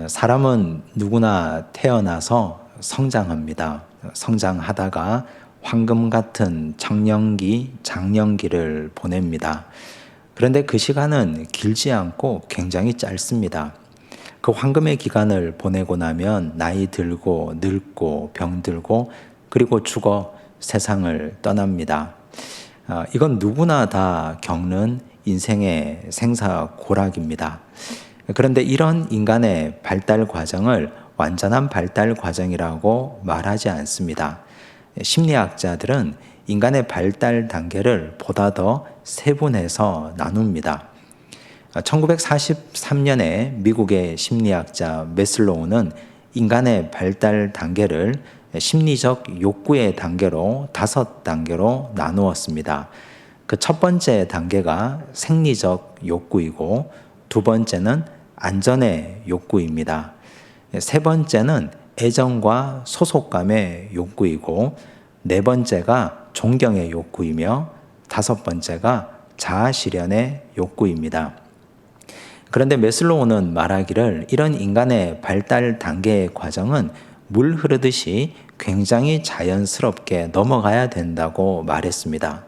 사람은 누구나 태어나서 성장합니다. 성장하다가 황금 같은 청년기, 장년기를 보냅니다. 그런데 그 시간은 길지 않고 굉장히 짧습니다. 그 황금의 기간을 보내고 나면 나이 들고 늙고 병들고 그리고 죽어 세상을 떠납니다. 이건 누구나 다 겪는 인생의 생사고락입니다. 그런데 이런 인간의 발달 과정을 완전한 발달 과정이라고 말하지 않습니다. 심리학자들은 인간의 발달 단계를 보다 더 세분해서 나눕니다. 1943년에 미국의 심리학자 매슬로우는 인간의 발달 단계를 심리적 욕구의 단계로 5단계로 나누었습니다. 그 첫 번째 단계가 생리적 욕구이고 두 번째는 안전의 욕구입니다. 세 번째는 애정과 소속감의 욕구이고 네 번째가 존경의 욕구이며 다섯 번째가 자아실현의 욕구입니다. 그런데 매슬로우는 말하기를 이런 인간의 발달 단계의 과정은 물 흐르듯이 굉장히 자연스럽게 넘어가야 된다고 말했습니다.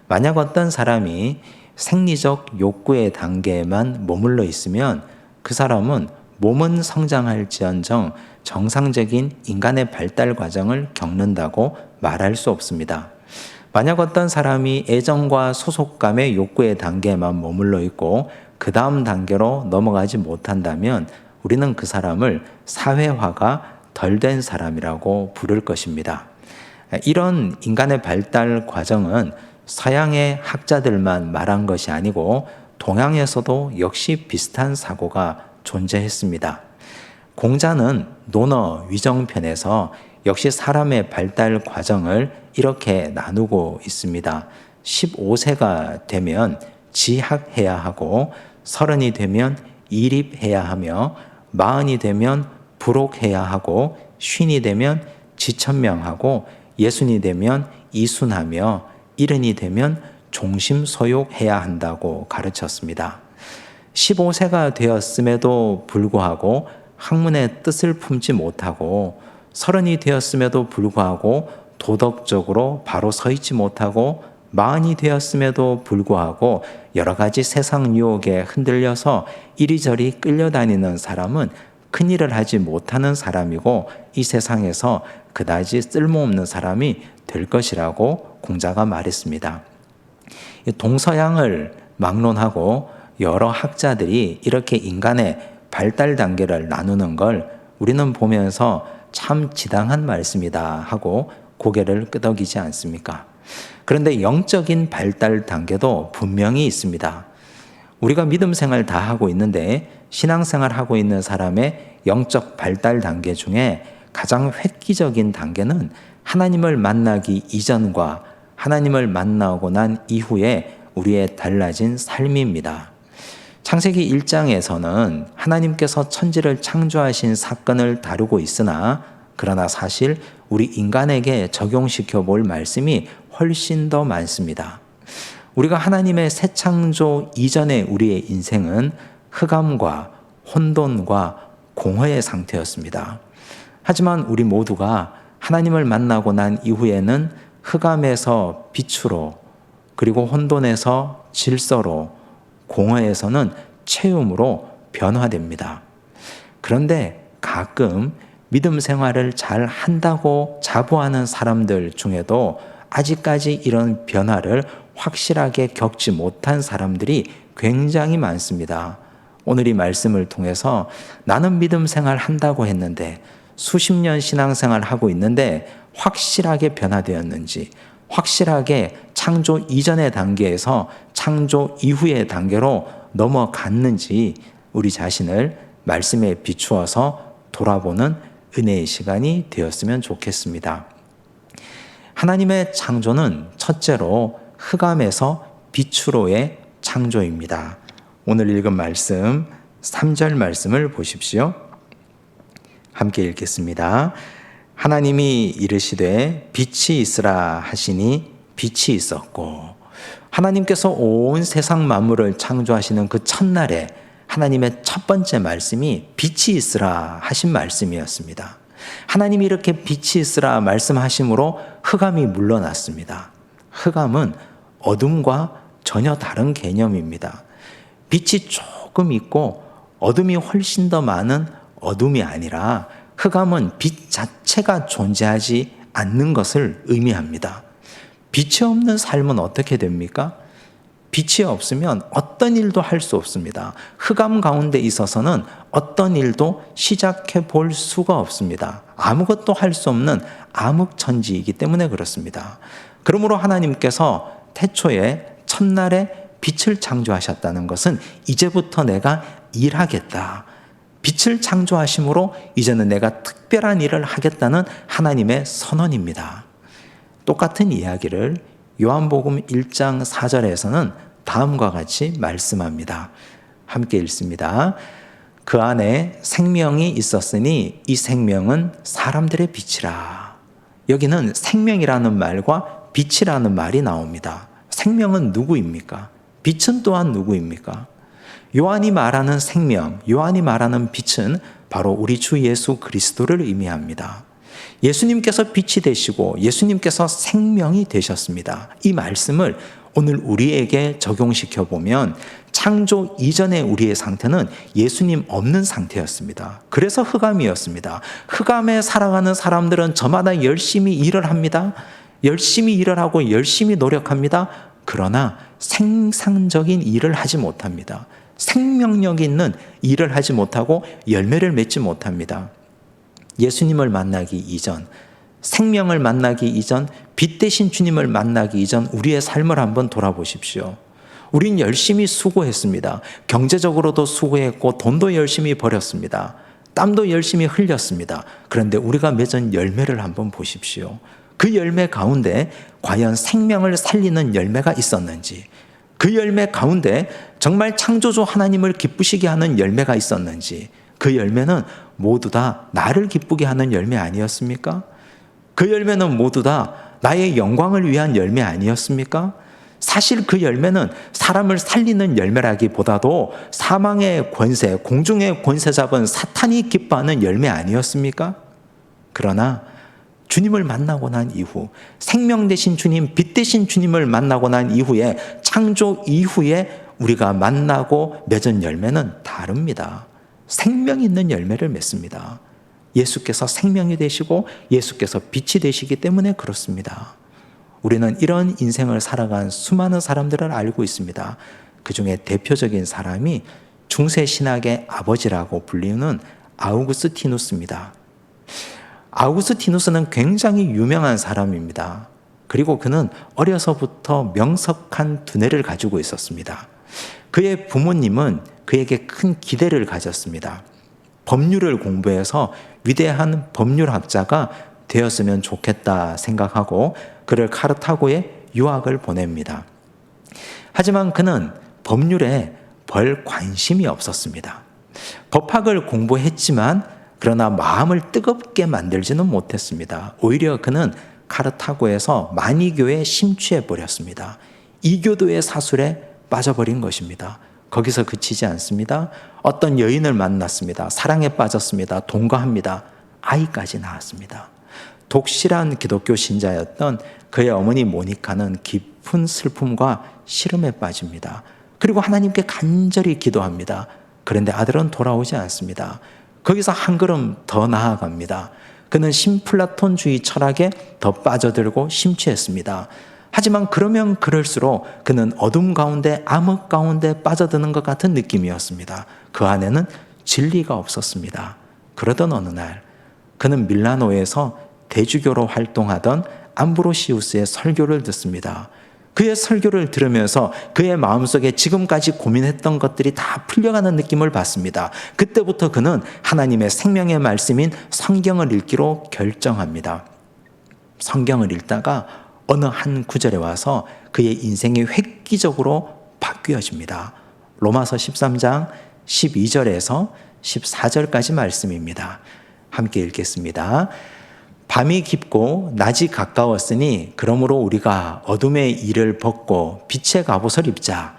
만약 어떤 사람이 생리적 욕구의 단계에만 머물러 있으면 그 사람은 몸은 성장할지언정 정상적인 인간의 발달 과정을 겪는다고 말할 수 없습니다. 만약 어떤 사람이 애정과 소속감의 욕구의 단계에만 머물러 있고 그 다음 단계로 넘어가지 못한다면 우리는 그 사람을 사회화가 덜 된 사람이라고 부를 것입니다. 이런 인간의 발달 과정은 서양의 학자들만 말한 것이 아니고 동양에서도 역시 비슷한 사고가 존재했습니다. 공자는 논어 위정편에서 역시 사람의 발달 과정을 이렇게 나누고 있습니다. 15세가 되면 지학해야 하고 30이 되면 이립해야 하며 40이 되면 부록해야 하고 50이 되면 지천명하고 60이 되면 이순하며 70이 되면 종심소욕해야 한다고 가르쳤습니다. 15세가 되었음에도 불구하고 학문의 뜻을 품지 못하고 30이 되었음에도 불구하고 도덕적으로 바로 서 있지 못하고 40이 되었음에도 불구하고 여러 가지 세상 유혹에 흔들려서 이리저리 끌려다니는 사람은 큰일을 하지 못하는 사람이고 이 세상에서 그다지 쓸모없는 사람이 될 것이라고 공자가 말했습니다. 동서양을 막론하고 여러 학자들이 이렇게 인간의 발달 단계를 나누는 걸 우리는 보면서 참 지당한 말씀이다 하고 고개를 끄덕이지 않습니까? 그런데 영적인 발달 단계도 분명히 있습니다. 우리가 믿음 생활 다 하고 있는데 신앙생활 하고 있는 사람의 영적 발달 단계 중에 가장 획기적인 단계는 하나님을 만나기 이전과 하나님을 만나고 난 이후에 우리의 달라진 삶입니다. 창세기 1장에서는 하나님께서 천지를 창조하신 사건을 다루고 있으나 그러나 사실 우리 인간에게 적용시켜 볼 말씀이 훨씬 더 많습니다. 우리가 하나님의 새 창조 이전의 우리의 인생은 흑암과 혼돈과 공허의 상태였습니다. 하지만 우리 모두가 하나님을 만나고 난 이후에는 흑암에서 빛으로 그리고 혼돈에서 질서로 공허에서는 체험으로 변화됩니다. 그런데 가끔 믿음 생활을 잘 한다고 자부하는 사람들 중에도 아직까지 이런 변화를 확실하게 겪지 못한 사람들이 굉장히 많습니다. 오늘 이 말씀을 통해서 나는 믿음 생활 한다고 했는데 수십 년 신앙생활 하고 있는데 확실하게 변화되었는지 확실하게 창조 이전의 단계에서 창조 이후의 단계로 넘어갔는지 우리 자신을 말씀에 비추어서 돌아보는 은혜의 시간이 되었으면 좋겠습니다. 하나님의 창조는 첫째로 흑암에서 빛으로의 창조입니다. 오늘 읽은 말씀 3절 말씀을 보십시오. 함께 읽겠습니다. 하나님이 이르시되 빛이 있으라 하시니 빛이 있었고 하나님께서 온 세상 만물을 창조하시는 그 첫날에 하나님의 첫 번째 말씀이 빛이 있으라 하신 말씀이었습니다. 하나님이 이렇게 빛이 있으라 말씀하심으로 흑암이 물러났습니다. 흑암은 어둠과 전혀 다른 개념입니다. 빛이 조금 있고 어둠이 훨씬 더 많은 어둠이 아니라 흑암은 빛 자체가 존재하지 않는 것을 의미합니다. 빛이 없는 삶은 어떻게 됩니까? 빛이 없으면 어떤 일도 할 수 없습니다. 흑암 가운데 있어서는 어떤 일도 시작해 볼 수가 없습니다. 아무것도 할 수 없는 암흑천지이기 때문에 그렇습니다. 그러므로 하나님께서 태초에 첫날에 빛을 창조하셨다는 것은 이제부터 내가 일하겠다. 빛을 창조하심으로 이제는 내가 특별한 일을 하겠다는 하나님의 선언입니다. 똑같은 이야기를 요한복음 1장 4절에서는 다음과 같이 말씀합니다. 함께 읽습니다. 그 안에 생명이 있었으니 이 생명은 사람들의 빛이라. 여기는 생명이라는 말과 빛이라는 말이 나옵니다. 생명은 누구입니까? 빛은 또한 누구입니까? 요한이 말하는 생명, 요한이 말하는 빛은 바로 우리 주 예수 그리스도를 의미합니다. 예수님께서 빛이 되시고 예수님께서 생명이 되셨습니다. 이 말씀을 오늘 우리에게 적용시켜 보면 창조 이전의 우리의 상태는 예수님 없는 상태였습니다. 그래서 흑암이었습니다. 흑암에 살아가는 사람들은 저마다 열심히 일을 합니다. 열심히 일을 하고 열심히 노력합니다. 그러나 생산적인 일을 하지 못합니다. 생명력 있는 일을 하지 못하고 열매를 맺지 못합니다. 예수님을 만나기 이전, 생명을 만나기 이전, 빛 대신 주님을 만나기 이전 우리의 삶을 한번 돌아보십시오. 우린 열심히 수고했습니다. 경제적으로도 수고했고 돈도 열심히 벌였습니다. 땀도 열심히 흘렸습니다. 그런데 우리가 맺은 열매를 한번 보십시오. 그 열매 가운데 과연 생명을 살리는 열매가 있었는지, 그 열매 가운데 정말 창조주 하나님을 기쁘시게 하는 열매가 있었는지, 그 열매는 모두 다 나를 기쁘게 하는 열매 아니었습니까? 그 열매는 모두 다 나의 영광을 위한 열매 아니었습니까? 사실 그 열매는 사람을 살리는 열매라기보다도 사망의 권세, 공중의 권세 잡은 사탄이 기뻐하는 열매 아니었습니까? 그러나 주님을 만나고 난 이후, 생명 되신 주님, 빛 되신 주님을 만나고 난 이후에, 창조 이후에 우리가 만나고 맺은 열매는 다릅니다. 생명 있는 열매를 맺습니다. 예수께서 생명이 되시고 예수께서 빛이 되시기 때문에 그렇습니다. 우리는 이런 인생을 살아간 수많은 사람들을 알고 있습니다. 그 중에 대표적인 사람이 중세 신학의 아버지라고 불리는 아우구스티누스입니다. 아우구스티누스는 굉장히 유명한 사람입니다. 그리고 그는 어려서부터 명석한 두뇌를 가지고 있었습니다. 그의 부모님은 그에게 큰 기대를 가졌습니다. 법률을 공부해서 위대한 법률학자가 되었으면 좋겠다 생각하고 그를 카르타고에 유학을 보냅니다. 하지만 그는 법률에 별 관심이 없었습니다. 법학을 공부했지만 그러나 마음을 뜨겁게 만들지는 못했습니다. 오히려 그는 카르타고에서 마니교에 심취해 버렸습니다. 이교도의 사술에 빠져버린 것입니다. 거기서 그치지 않습니다. 어떤 여인을 만났습니다. 사랑에 빠졌습니다. 동거합니다. 아이까지 낳았습니다. 독실한 기독교 신자였던 그의 어머니 모니카는 깊은 슬픔과 시름에 빠집니다. 그리고 하나님께 간절히 기도합니다. 그런데 아들은 돌아오지 않습니다. 거기서 한 걸음 더 나아갑니다. 그는 신플라톤주의 철학에 더 빠져들고 심취했습니다. 하지만 그러면 그럴수록 그는 어둠 가운데, 암흑 가운데 빠져드는 것 같은 느낌이었습니다. 그 안에는 진리가 없었습니다. 그러던 어느 날 그는 밀라노에서 대주교로 활동하던 암브로시우스의 설교를 듣습니다. 그의 설교를 들으면서 그의 마음속에 지금까지 고민했던 것들이 다 풀려가는 느낌을 받습니다. 그때부터 그는 하나님의 생명의 말씀인 성경을 읽기로 결정합니다. 성경을 읽다가 어느 한 구절에 와서 그의 인생이 획기적으로 바뀌어집니다. 로마서 13장 12절에서 14절까지 말씀입니다. 함께 읽겠습니다. 밤이 깊고 낮이 가까웠으니 그러므로 우리가 어둠의 일을 벗고 빛의 갑옷을 입자.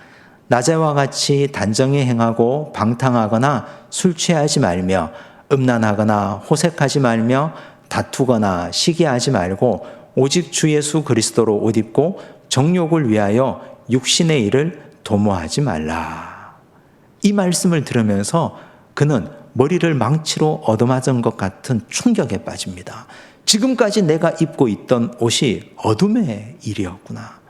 낮에와 같이 단정히 행하고 방탕하거나 술 취하지 말며 음란하거나 호색하지 말며 다투거나 시기하지 말고 오직 주 예수 그리스도로 옷 입고 정욕을 위하여 육신의 일을 도모하지 말라. 이 말씀을 들으면서 그는 머리를 망치로 얻어맞은 것 같은 충격에 빠집니다. 지금까지 내가 입고 있던 옷이 어둠의 일이었구나.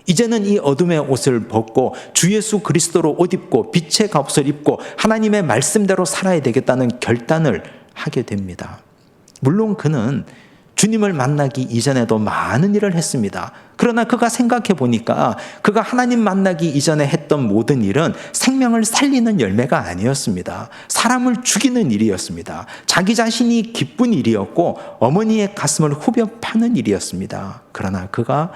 이제는 이 어둠의 옷을 벗고 주 예수 그리스도로 옷 입고 빛의 갑옷을 입고 하나님의 말씀대로 살아야 되겠다는 결단을 하게 됩니다. 물론 그는 주님을 만나기 이전에도 많은 일을 했습니다. 그러나 그가 생각해 보니까 그가 하나님 만나기 이전에 했던 모든 일은 생명을 살리는 열매가 아니었습니다. 사람을 죽이는 일이었습니다. 자기 자신이 기쁜 일이었고 어머니의 가슴을 후벼 파는 일이었습니다. 그러나 그가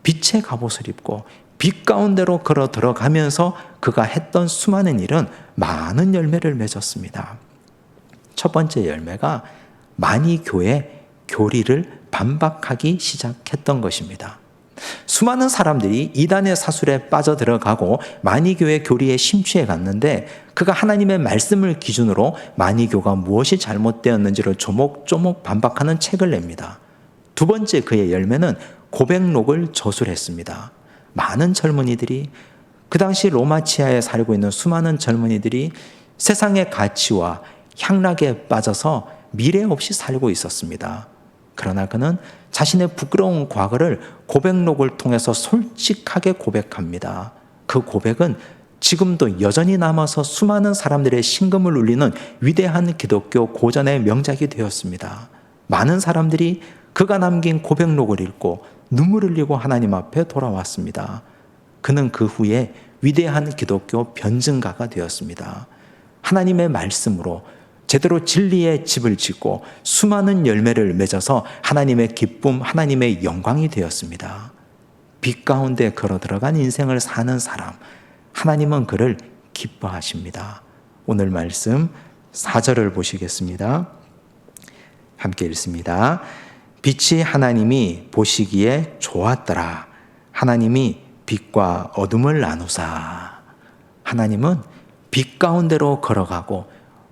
빛의 갑옷을 입고 빛 가운데로 걸어 들어가면서 그가 했던 수많은 일은 많은 열매를 맺었습니다. 첫 번째 열매가 만이교의 교리를 반박하기 시작했던 것입니다. 수많은 사람들이 이단의 사술에 빠져들어가고 만이교의 교리에 심취해 갔는데 그가 하나님의 말씀을 기준으로 만이교가 무엇이 잘못되었는지를 조목조목 반박하는 책을 냅니다. 두 번째 그의 열매는 고백록을 저술했습니다. 많은 젊은이들이, 그 당시 로마 치하에 살고 있는 수많은 젊은이들이 세상의 가치와 향락에 빠져서 미래 없이 살고 있었습니다. 그러나 그는 자신의 부끄러운 과거를 고백록을 통해서 솔직하게 고백합니다. 그 고백은 지금도 여전히 남아서 수많은 사람들의 심금을 울리는 위대한 기독교 고전의 명작이 되었습니다. 많은 사람들이 그가 남긴 고백록을 읽고 눈물을 흘리고 하나님 앞에 돌아왔습니다. 그는 그 후에 위대한 기독교 변증가가 되었습니다. 하나님의 말씀으로 제대로 진리의 집을 짓고 수많은 열매를 맺어서 하나님의 기쁨, 하나님의 영광이 되었습니다. 빛 가운데 걸어 들어간 인생을 사는 사람, 하나님은 그를 기뻐하십니다. 오늘 말씀 4절을 보시겠습니다. 함께 읽습니다. 빛이 하나님이 보시기에 좋았더라. 하나님이 빛과 어둠을 나누사. 하나님은 빛 가운데로 걸어가고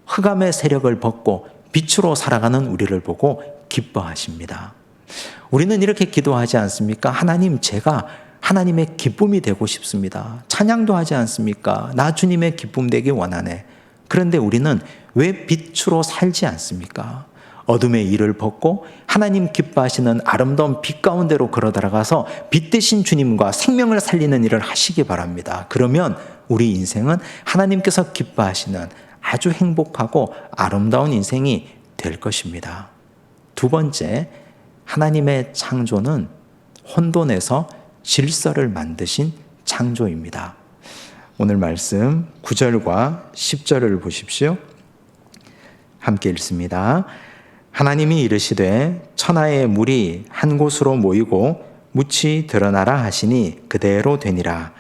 흑암의 세력을 벗고 빛으로 살아가는 우리를 보고 기뻐하십니다. 우리는 이렇게 기도하지 않습니까? 하나님, 제가 하나님의 기쁨이 되고 싶습니다. 찬양도 하지 않습니까? 나 주님의 기쁨 되기 원하네. 그런데 우리는 왜 빛으로 살지 않습니까? 어둠의 일을 벗고 하나님 기뻐하시는 아름다운 빛 가운데로 걸어 들어가서 빛 대신 주님과 생명을 살리는 일을 하시기 바랍니다. 그러면 우리 인생은 하나님께서 기뻐하시는 아주 행복하고 아름다운 인생이 될 것입니다. 두 번째, 하나님의 창조는 혼돈에서 질서를 만드신 창조입니다. 오늘 말씀 9절과 10절을 보십시오. 함께 읽습니다. 하나님이 이르시되 천하의 물이 한 곳으로 모이고 묻이 드러나라 하시니 그대로 되니라.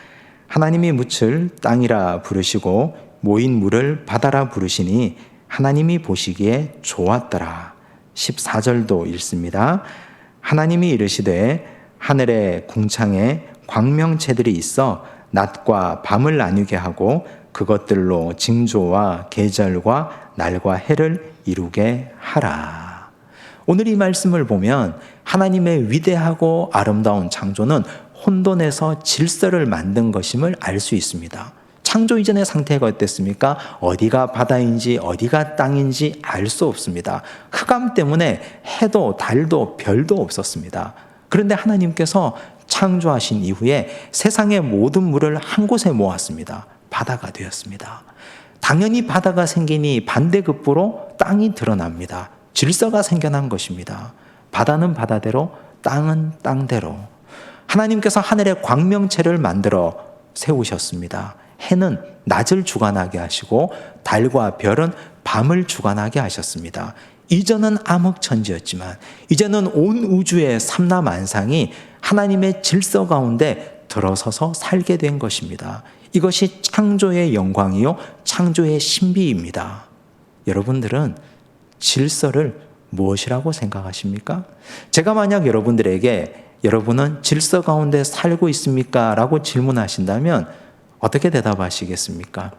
하나님이 묻을 땅이라 부르시고 모인 물을 바다라 부르시니 하나님이 보시기에 좋았더라. 14절도 읽습니다. 하나님이 이르시되 하늘의 궁창에 광명체들이 있어 낮과 밤을 나뉘게 하고 그것들로 징조와 계절과 날과 해를 이루게 하라. 오늘 이 말씀을 보면 하나님의 위대하고 아름다운 창조는 혼돈에서 질서를 만든 것임을 알 수 있습니다. 창조 이전의 상태가 어땠습니까? 어디가 바다인지 어디가 땅인지 알 수 없습니다. 흑암 때문에 해도 달도 별도 없었습니다. 그런데 하나님께서 창조하신 이후에 세상의 모든 물을 한 곳에 모았습니다. 바다가 되었습니다. 당연히 바다가 생기니 반대급부로 땅이 드러납니다. 질서가 생겨난 것입니다. 바다는 바다대로, 땅은 땅대로. 하나님께서 하늘의 광명체를 만들어 세우셨습니다. 해는 낮을 주관하게 하시고 달과 별은 밤을 주관하게 하셨습니다. 이전은 암흑천지였지만 이제는 온 우주의 삼라만상이 하나님의 질서 가운데 들어서서 살게 된 것입니다. 이것이 창조의 영광이요 창조의 신비입니다. 여러분들은 질서를 무엇이라고 생각하십니까? 제가 만약 여러분들에게 여러분은 질서 가운데 살고 있습니까? 라고 질문하신다면 어떻게 대답하시겠습니까?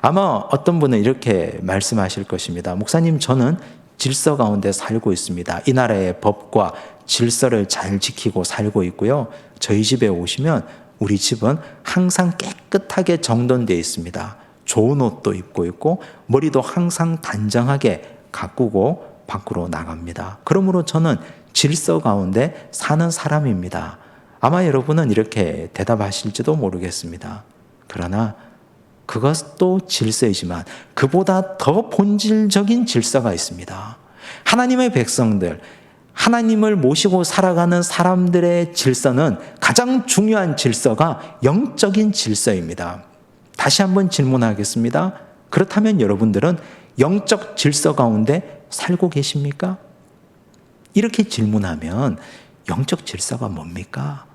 아마 어떤 분은 이렇게 말씀하실 것입니다. 목사님, 저는 질서 가운데 살고 있습니다. 이 나라의 법과 질서를 잘 지키고 살고 있고요. 저희 집에 오시면 우리 집은 항상 깨끗하게 정돈되어 있습니다. 좋은 옷도 입고 있고 머리도 항상 단정하게 가꾸고 밖으로 나갑니다. 그러므로 저는 질서 가운데 사는 사람입니다. 아마 여러분은 이렇게 대답하실지도 모르겠습니다. 그러나 그것도 질서이지만 그보다 더 본질적인 질서가 있습니다. 하나님의 백성들, 하나님을 모시고 살아가는 사람들의 질서는 가장 중요한 질서가 영적인 질서입니다. 다시 한번 질문하겠습니다. 그렇다면 여러분들은 영적 질서 가운데 살고 계십니까? 이렇게 질문하면 영적 질서가 뭡니까?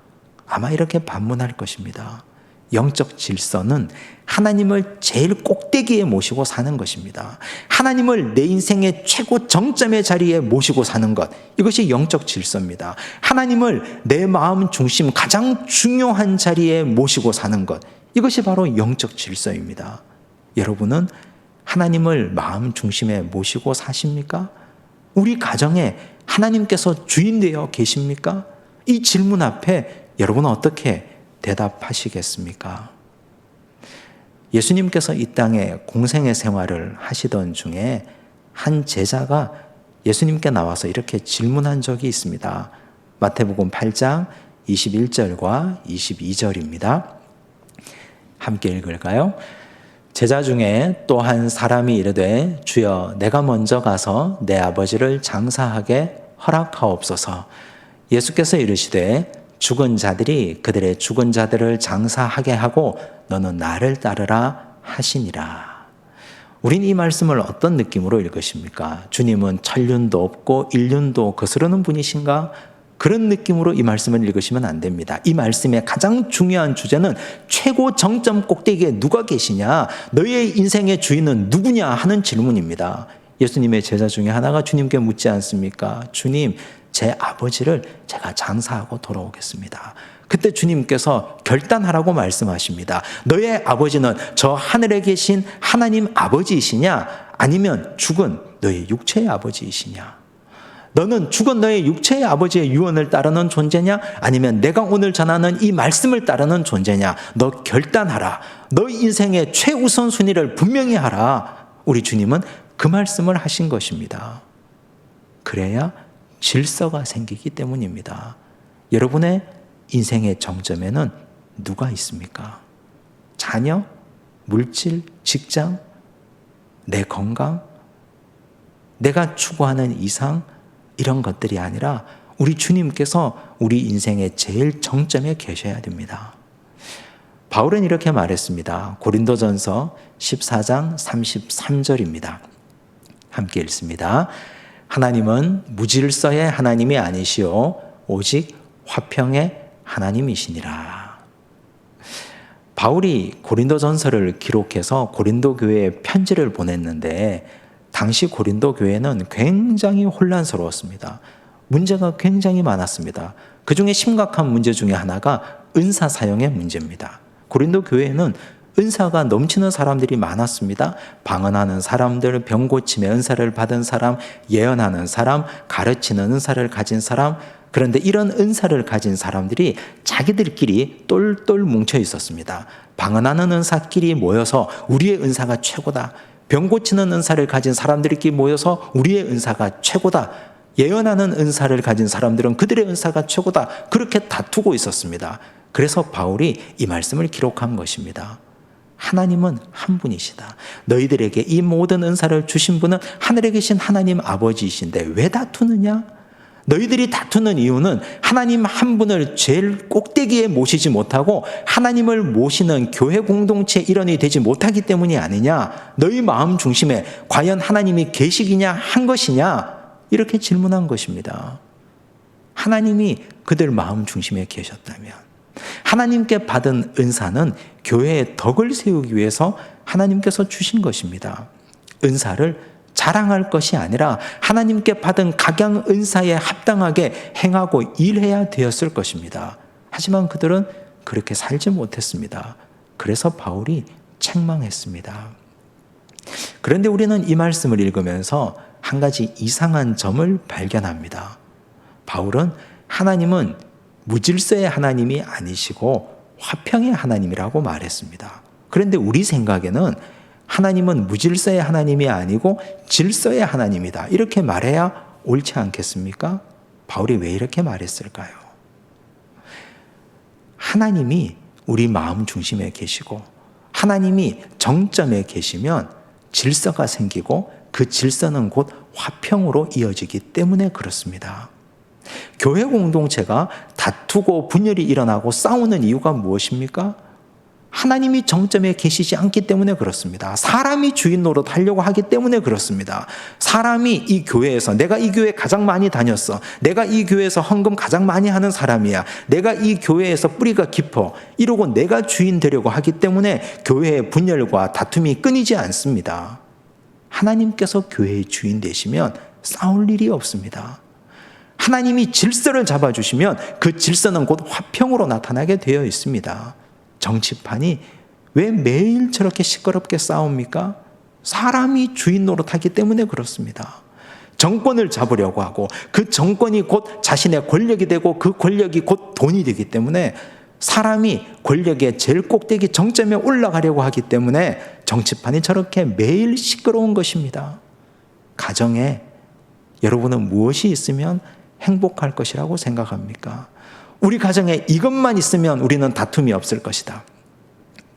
아마 이렇게 반문할 것입니다. 영적 질서는 하나님을 제일 꼭대기에 모시고 사는 것입니다. 하나님을 내 인생의 최고 정점의 자리에 모시고 사는 것, 이것이 영적 질서입니다. 하나님을 내 마음 중심 가장 중요한 자리에 모시고 사는 것, 이것이 바로 영적 질서입니다. 여러분은 하나님을 마음 중심에 모시고 사십니까? 우리 가정에 하나님께서 주인 되어 계십니까? 이 질문 앞에 여러분은 어떻게 대답하시겠습니까? 예수님께서 이 땅에 공생의 생활을 하시던 중에 한 제자가 예수님께 나와서 이렇게 질문한 적이 있습니다. 마태복음 8장 21절과 22절입니다. 함께 읽을까요? 제자 중에 또 한 사람이 이르되 주여 내가 먼저 가서 내 아버지를 장사하게 허락하옵소서. 예수께서 이르시되 죽은 자들이 그들의 죽은 자들을 장사하게 하고 너는 나를 따르라 하시니라. 우린 이 말씀을 어떤 느낌으로 읽으십니까? 주님은 천륜도 없고 일륜도 거스르는 분이신가? 그런 느낌으로 이 말씀을 읽으시면 안 됩니다. 이 말씀의 가장 중요한 주제는 최고 정점 꼭대기에 누가 계시냐? 너의 인생의 주인은 누구냐? 하는 질문입니다. 예수님의 제자 중에 하나가 주님께 묻지 않습니까? 주님, 제 아버지를 제가 장사하고 돌아오겠습니다. 그때 주님께서 결단하라고 말씀하십니다. 너의 아버지는 저 하늘에 계신 하나님 아버지이시냐? 아니면 죽은 너의 육체의 아버지이시냐? 너는 죽은 너의 육체의 아버지의 유언을 따르는 존재냐? 아니면 내가 오늘 전하는 이 말씀을 따르는 존재냐? 너 결단하라. 너 인생의 최우선 순위를 분명히 하라. 우리 주님은 그 말씀을 하신 것입니다. 그래야 질서가 생기기 때문입니다. 여러분의 인생의 정점에는 누가 있습니까? 자녀, 물질, 직장, 내 건강, 내가 추구하는 이상, 이런 것들이 아니라 우리 주님께서 우리 인생의 제일 정점에 계셔야 됩니다. 바울은 이렇게 말했습니다. 고린도전서 14장 33절입니다. 함께 읽습니다. 하나님은 무질서의 하나님이 아니시오 오직 화평의 하나님이시니라. 바울이 고린도전서를 기록해서 고린도 교회에 편지를 보냈는데 당시 고린도 교회는 굉장히 혼란스러웠습니다. 문제가 굉장히 많았습니다. 그 중에 심각한 문제 중에 하나가 은사 사용의 문제입니다. 고린도 교회에는 은사가 넘치는 사람들이 많았습니다. 방언하는 사람들, 병 고침의 은사를 받은 사람, 예언하는 사람, 가르치는 은사를 가진 사람. 그런데 이런 은사를 가진 사람들이 자기들끼리 똘똘 뭉쳐 있었습니다. 방언하는 은사끼리 모여서 우리의 은사가 최고다. 병 고치는 은사를 가진 사람들끼리 모여서 우리의 은사가 최고다. 예언하는 은사를 가진 사람들은 그들의 은사가 최고다. 그렇게 다투고 있었습니다. 그래서 바울이 이 말씀을 기록한 것입니다. 하나님은 한 분이시다. 너희들에게 이 모든 은사를 주신 분은 하늘에 계신 하나님 아버지이신데 왜 다투느냐? 너희들이 다투는 이유는 하나님 한 분을 제일 꼭대기에 모시지 못하고 하나님을 모시는 교회 공동체 일원이 되지 못하기 때문이 아니냐? 너희 마음 중심에 과연 하나님이 계시기냐 한 것이냐? 이렇게 질문한 것입니다. 하나님이 그들 마음 중심에 계셨다면 하나님께 받은 은사는 교회의 덕을 세우기 위해서 하나님께서 주신 것입니다. 은사를 자랑할 것이 아니라 하나님께 받은 각양 은사에 합당하게 행하고 일해야 되었을 것입니다. 하지만 그들은 그렇게 살지 못했습니다. 그래서 바울이 책망했습니다. 그런데 우리는 이 말씀을 읽으면서 한 가지 이상한 점을 발견합니다. 바울은 하나님은 무질서의 하나님이 아니시고 화평의 하나님이라고 말했습니다. 그런데 우리 생각에는 하나님은 무질서의 하나님이 아니고 질서의 하나님이다, 이렇게 말해야 옳지 않겠습니까? 바울이 왜 이렇게 말했을까요? 하나님이 우리 마음 중심에 계시고 하나님이 정점에 계시면 질서가 생기고 그 질서는 곧 화평으로 이어지기 때문에 그렇습니다. 교회 공동체가 다투고 분열이 일어나고 싸우는 이유가 무엇입니까? 하나님이 정점에 계시지 않기 때문에 그렇습니다. 사람이 주인 노릇하려고 하기 때문에 그렇습니다. 사람이 이 교회에서, 내가 이 교회 가장 많이 다녔어, 내가 이 교회에서 헌금 가장 많이 하는 사람이야, 내가 이 교회에서 뿌리가 깊어, 이러고 내가 주인 되려고 하기 때문에 교회의 분열과 다툼이 끊이지 않습니다. 하나님께서 교회의 주인 되시면 싸울 일이 없습니다. 하나님이 질서를 잡아주시면 그 질서는 곧 화평으로 나타나게 되어 있습니다. 정치판이 왜 매일 저렇게 시끄럽게 싸웁니까? 사람이 주인 노릇하기 때문에 그렇습니다. 정권을 잡으려고 하고 그 정권이 곧 자신의 권력이 되고 그 권력이 곧 돈이 되기 때문에 사람이 권력의 제일 꼭대기 정점에 올라가려고 하기 때문에 정치판이 저렇게 매일 시끄러운 것입니다. 가정에 여러분은 무엇이 있으면 행복할 것이라고 생각합니까? 우리 가정에 이것만 있으면 우리는 다툼이 없을 것이다.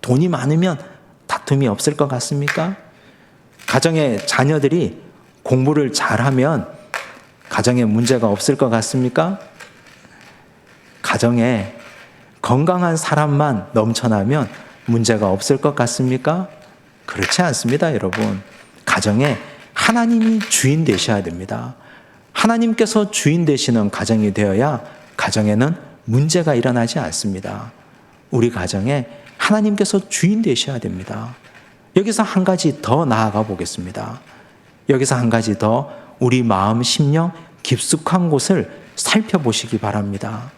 돈이 많으면 다툼이 없을 것 같습니까? 가정에 자녀들이 공부를 잘하면 가정에 문제가 없을 것 같습니까? 가정에 건강한 사람만 넘쳐나면 문제가 없을 것 같습니까? 그렇지 않습니다, 여러분. 가정에 하나님이 주인 되셔야 됩니다. 하나님께서 주인 되시는 가정이 되어야 가정에는 문제가 일어나지 않습니다. 우리 가정에 하나님께서 주인 되셔야 됩니다. 여기서 한 가지 더 나아가 보겠습니다. 여기서 한 가지 더 우리 마음, 심령 깊숙한 곳을 살펴보시기 바랍니다.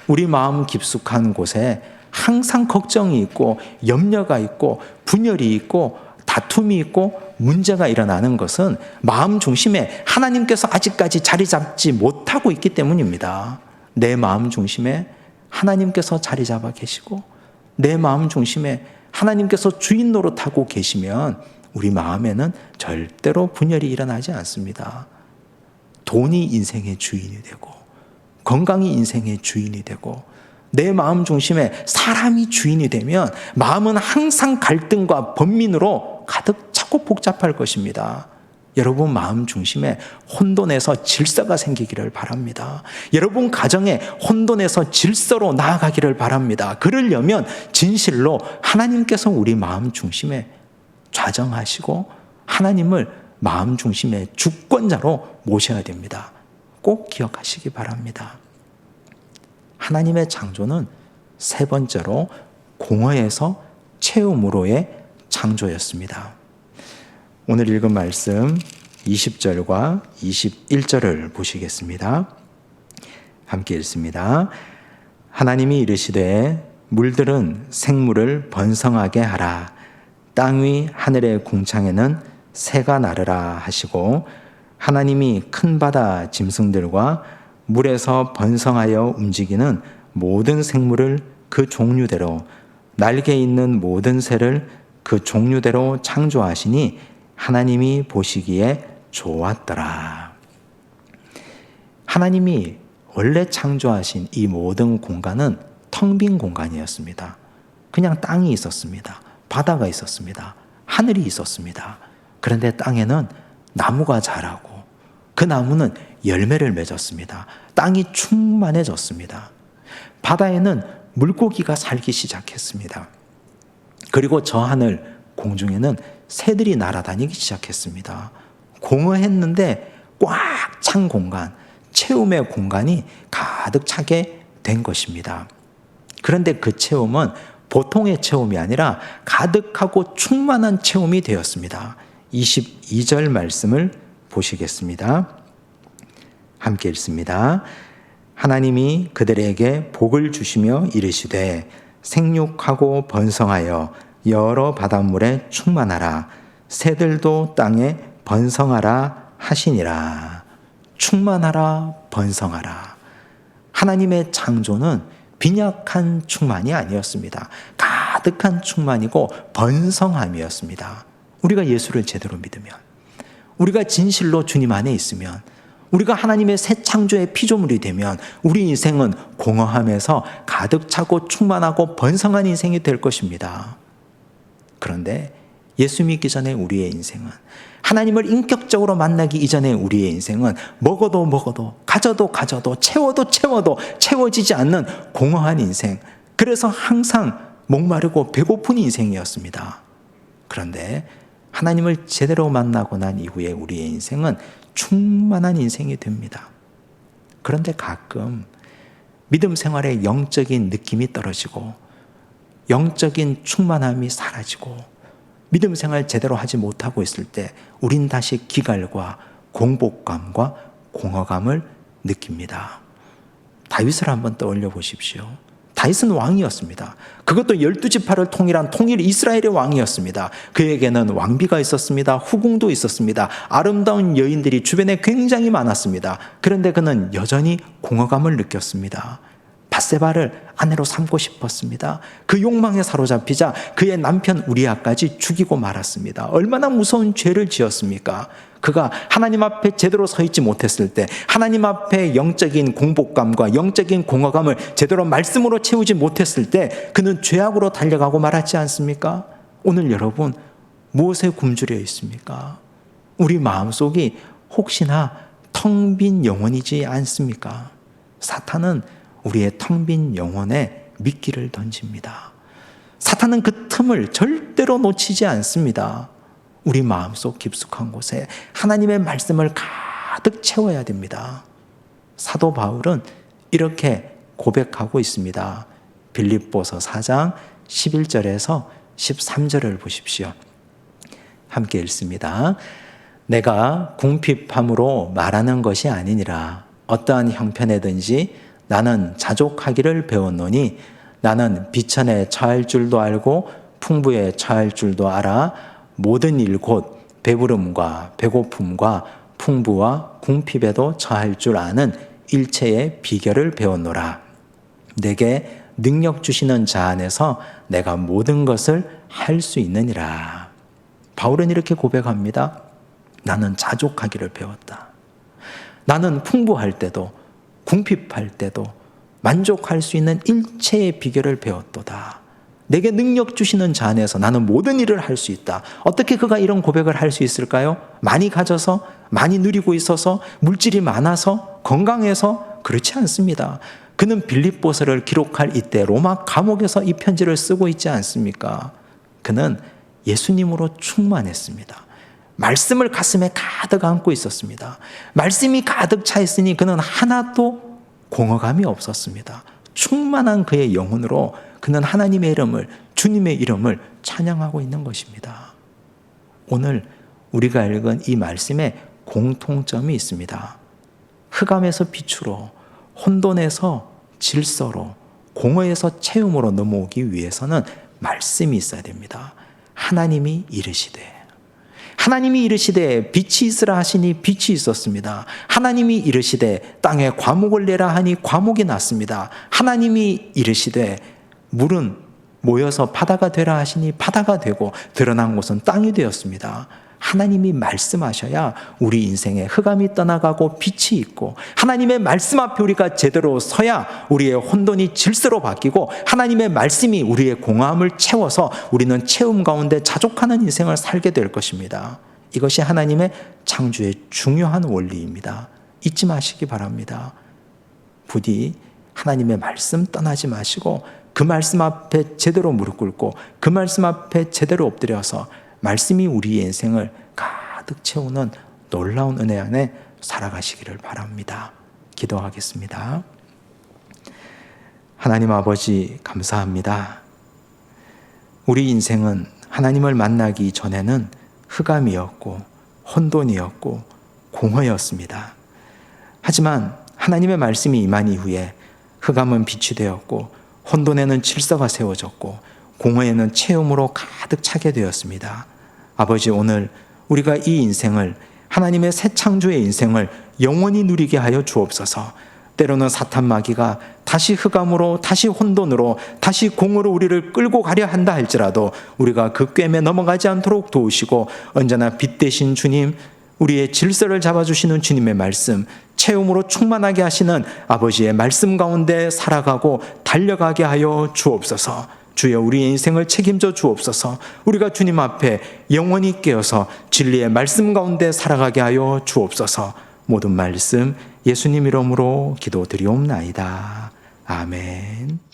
우리 마음 깊숙한 곳에 항상 걱정이 있고 염려가 있고 분열이 있고 다툼이 있고 문제가 일어나는 것은 마음 중심에 하나님께서 아직까지 자리 잡지 못하고 있기 때문입니다. 내 마음 중심에 하나님께서 자리 잡아 계시고 내 마음 중심에 하나님께서 주인 노릇하고 계시면 우리 마음에는 절대로 분열이 일어나지 않습니다. 돈이 인생의 주인이 되고 건강이 인생의 주인이 되고 내 마음 중심에 사람이 주인이 되면 마음은 항상 갈등과 번민으로 가득 차고 복잡할 것입니다. 여러분 마음 중심에 혼돈에서 질서가 생기기를 바랍니다. 여러분 가정에 혼돈에서 질서로 나아가기를 바랍니다. 그러려면 진실로 하나님께서 우리 마음 중심에 좌정하시고 하나님을 마음 중심의 주권자로 모셔야 됩니다. 꼭 기억하시기 바랍니다. 하나님의 창조는 세 번째로 공허에서 채움으로의 창조였습니다. 오늘 읽은 말씀 20절과 21절을 보시겠습니다. 함께 읽습니다. 하나님이 이르시되 물들은 생물을 번성하게 하라. 땅 위 하늘의 궁창에는 새가 나르라 하시고 하나님이 큰 바다 짐승들과 물에서 번성하여 움직이는 모든 생물을 그 종류대로 날개 있는 모든 새를 그 종류대로 창조하시니 하나님이 보시기에 좋았더라. 하나님이 원래 창조하신 이 모든 공간은 텅 빈 공간이었습니다. 그냥 땅이 있었습니다. 바다가 있었습니다. 하늘이 있었습니다. 그런데 땅에는 나무가 자라고 그 나무는 열매를 맺었습니다. 땅이 충만해졌습니다. 바다에는 물고기가 살기 시작했습니다. 그리고 저 하늘 공중에는 새들이 날아다니기 시작했습니다. 공허했는데 꽉 찬 공간, 체험의 공간이 가득 차게 된 것입니다. 그런데 그 체험은 보통의 체험이 아니라 가득하고 충만한 체험이 되었습니다. 22절 말씀을 보시겠습니다. 함께 읽습니다. 하나님이 그들에게 복을 주시며 이르시되 생육하고 번성하여 여러 바닷물에 충만하라. 새들도 땅에 번성하라 하시니라. 충만하라, 번성하라. 하나님의 창조는 빈약한 충만이 아니었습니다. 가득한 충만이고 번성함이었습니다. 우리가 예수를 제대로 믿으면, 우리가 진실로 주님 안에 있으면, 우리가 하나님의 새 창조의 피조물이 되면 우리 인생은 공허함에서 가득 차고 충만하고 번성한 인생이 될 것입니다. 그런데 예수 믿기 전에 우리의 인생은, 하나님을 인격적으로 만나기 이전에 우리의 인생은 먹어도 가져도 채워도 채워지지 않는 공허한 인생, 그래서 항상 목마르고 배고픈 인생이었습니다. 그런데 하나님을 제대로 만나고 난 이후에 우리의 인생은 충만한 인생이 됩니다. 그런데 가끔 믿음 생활의 영적인 느낌이 떨어지고 영적인 충만함이 사라지고 믿음 생활 제대로 하지 못하고 있을 때 우린 다시 기갈과 공복감과 공허감을 느낍니다. 다윗을 한번 떠올려 보십시오. 다윗은 왕이었습니다. 그것도 12지파를 통일한 통일 이스라엘의 왕이었습니다. 그에게는 왕비가 있었습니다. 후궁도 있었습니다. 아름다운 여인들이 주변에 굉장히 많았습니다. 그런데 그는 여전히 공허감을 느꼈습니다. 밧세바를 아내로 삼고 싶었습니다. 그 욕망에 사로잡히자 그의 남편 우리아까지 죽이고 말았습니다. 얼마나 무서운 죄를 지었습니까? 그가 하나님 앞에 제대로 서 있지 못했을 때, 하나님 앞에 영적인 공복감과 영적인 공허감을 제대로 말씀으로 채우지 못했을 때 그는 죄악으로 달려가고 말았지 않습니까? 오늘 여러분 무엇에 굶주려 있습니까? 우리 마음속이 혹시나 텅 빈 영혼이지 않습니까? 사탄은 우리의 텅 빈 영혼에 미끼를 던집니다. 사탄은 그 틈을 절대로 놓치지 않습니다. 우리 마음속 깊숙한 곳에 하나님의 말씀을 가득 채워야 됩니다. 사도 바울은 이렇게 고백하고 있습니다. 빌립보서 4장 11절에서 13절을 보십시오. 함께 읽습니다. 내가 궁핍함으로 말하는 것이 아니니라. 어떠한 형편에든지 나는 자족하기를 배웠노니 나는 비천에 처할 줄도 알고 풍부에 처할 줄도 알아. 모든 일 곧 배부름과 배고픔과 풍부와 궁핍에도 처할 줄 아는 일체의 비결을 배웠노라. 내게 능력 주시는 자 안에서 내가 모든 것을 할 수 있느니라. 바울은 이렇게 고백합니다. 나는 자족하기를 배웠다. 나는 풍부할 때도 궁핍할 때도 만족할 수 있는 일체의 비결을 배웠도다. 내게 능력 주시는 자 안에서 나는 모든 일을 할 수 있다. 어떻게 그가 이런 고백을 할 수 있을까요? 많이 가져서, 많이 누리고 있어서, 물질이 많아서, 건강해서? 그렇지 않습니다. 그는 빌립보서를 기록할 이때 로마 감옥에서 이 편지를 쓰고 있지 않습니까? 그는 예수님으로 충만했습니다. 말씀을 가슴에 가득 안고 있었습니다. 말씀이 가득 차 있으니 그는 하나도 공허감이 없었습니다. 충만한 그의 영혼으로 그는 하나님의 이름을, 주님의 이름을 찬양하고 있는 것입니다. 오늘 우리가 읽은 이 말씀에 공통점이 있습니다. 흑암에서 빛으로, 혼돈에서 질서로, 공허에서 체험으로 넘어오기 위해서는 말씀이 있어야 됩니다. 하나님이 이르시되 빛이 있으라 하시니 빛이 있었습니다. 하나님이 이르시되 땅에 과목을 내라 하니 과목이 났습니다. 하나님이 이르시되 물은 모여서 바다가 되라 하시니 바다가 되고 드러난 곳은 땅이 되었습니다. 하나님이 말씀하셔야 우리 인생에 흑암이 떠나가고 빛이 있고, 하나님의 말씀 앞에 우리가 제대로 서야 우리의 혼돈이 질서로 바뀌고 하나님의 말씀이 우리의 공허함을 채워서 우리는 체험 가운데 자족하는 인생을 살게 될 것입니다. 이것이 하나님의 창조의 중요한 원리입니다. 잊지 마시기 바랍니다. 부디 하나님의 말씀 떠나지 마시고 그 말씀 앞에 제대로 무릎 꿇고 그 말씀 앞에 제대로 엎드려서 말씀이 우리의 인생을 가득 채우는 놀라운 은혜 안에 살아가시기를 바랍니다. 기도하겠습니다. 하나님 아버지 감사합니다. 우리 인생은 하나님을 만나기 전에는 흑암이었고 혼돈이었고 공허였습니다. 하지만 하나님의 말씀이 임한 이후에 흑암은 빛이 되었고 혼돈에는 질서가 세워졌고 공허에는 체험으로 가득 차게 되었습니다. 아버지, 오늘 우리가 이 인생을, 하나님의 새 창조의 인생을 영원히 누리게 하여 주옵소서. 때로는 사탄 마귀가 다시 흑암으로, 다시 혼돈으로, 다시 공허로 우리를 끌고 가려 한다 할지라도 우리가 그 꿰매 넘어가지 않도록 도우시고, 언제나 빛 되신 주님, 우리의 질서를 잡아주시는 주님의 말씀, 체험으로 충만하게 하시는 아버지의 말씀 가운데 살아가고 달려가게 하여 주옵소서. 주여, 우리의 인생을 책임져 주옵소서. 우리가 주님 앞에 영원히 깨어서 진리의 말씀 가운데 살아가게 하여 주옵소서. 모든 말씀 예수님 이름으로 기도드리옵나이다. 아멘.